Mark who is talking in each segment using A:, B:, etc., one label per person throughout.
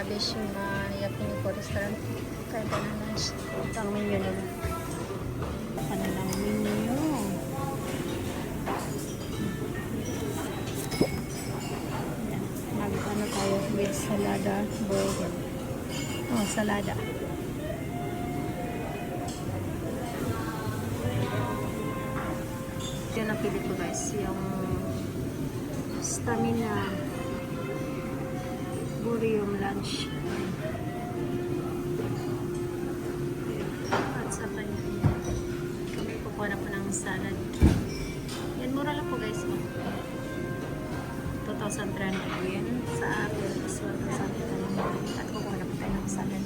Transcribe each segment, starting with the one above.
A: Nabishima Yakiniku Restaurant. Kaya ba na lunch? Ito ang menu nila. Kanilang menu. Ayan. Mag-ano tayo with salada burger. Oh, salada. Ito yung napili ko guys. Yung stamina burium lunch. At sa kanya kami kukuha na po ng salad. Yan, mura lang po guys. 2,300 yen sa akin is 1,000 at kukuha na po tayo ng salad.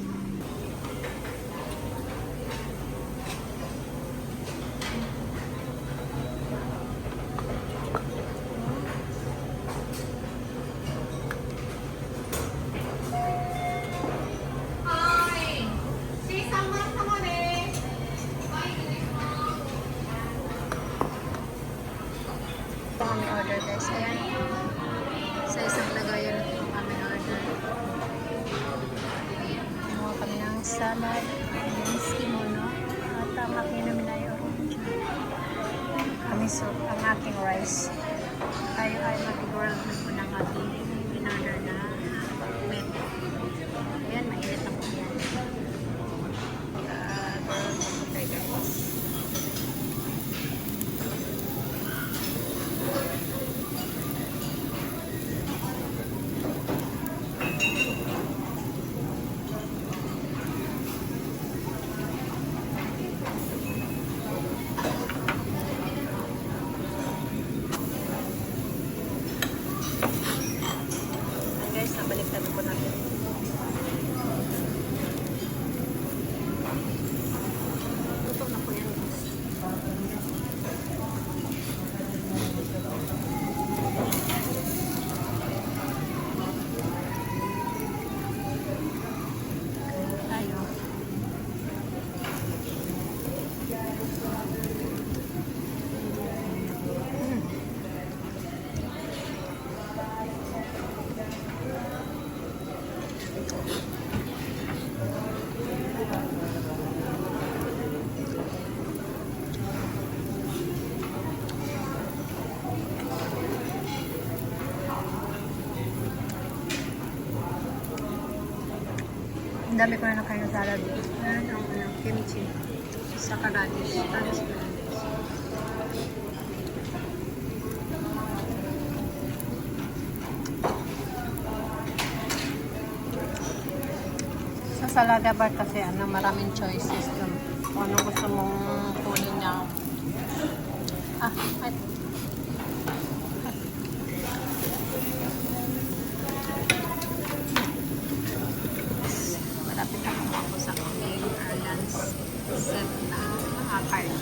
A: Ito kami order guys. Ayan. Sa isang lagayan ito kami order. Kumuha kami ng salad, beans, kimono, at ang aking namin ay orange. Kami soup, ang aking rice. Tayo ay mag-grilled na po ng ating in-order na meat. Ayan, mainit ang po yan. Grilled na po tayo guys. Nabaliktad po natin. Luto na po yan. Tayo. Ang dami ko na nakain ng salad. Ayan ang kimchi. Saka radish. Radish ko lang guys. Sa salada bar kasi maraming choices dun. Kung anong gusto mong kunin niya. Ay. Malapit na ako sa aking lunch set na card.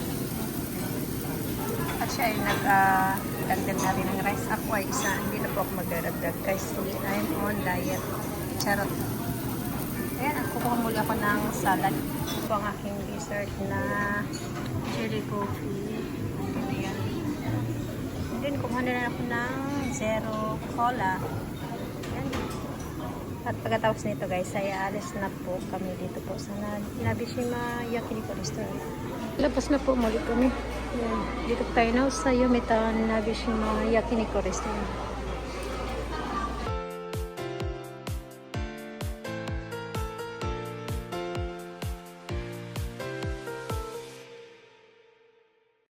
A: At siya ay nagdagdag na rin ng rice. Ako ay isa, hindi na po ako magdadagdag guys. I'm on diet. Charot. Ayan, kukuha muli ako ng salad. Ito ang aking dessert na chili coffee. Ayan. And then, kumuha na rin ako ng zero cola. Ayan. At pagkatapos nito guys, ay alis na po kami dito po sa Nabishima Yakiniku Restaurant. Labas na po muli kami. Ayan. Dito tayo na sa Yomitan Nabishima Yakiniku Restaurant.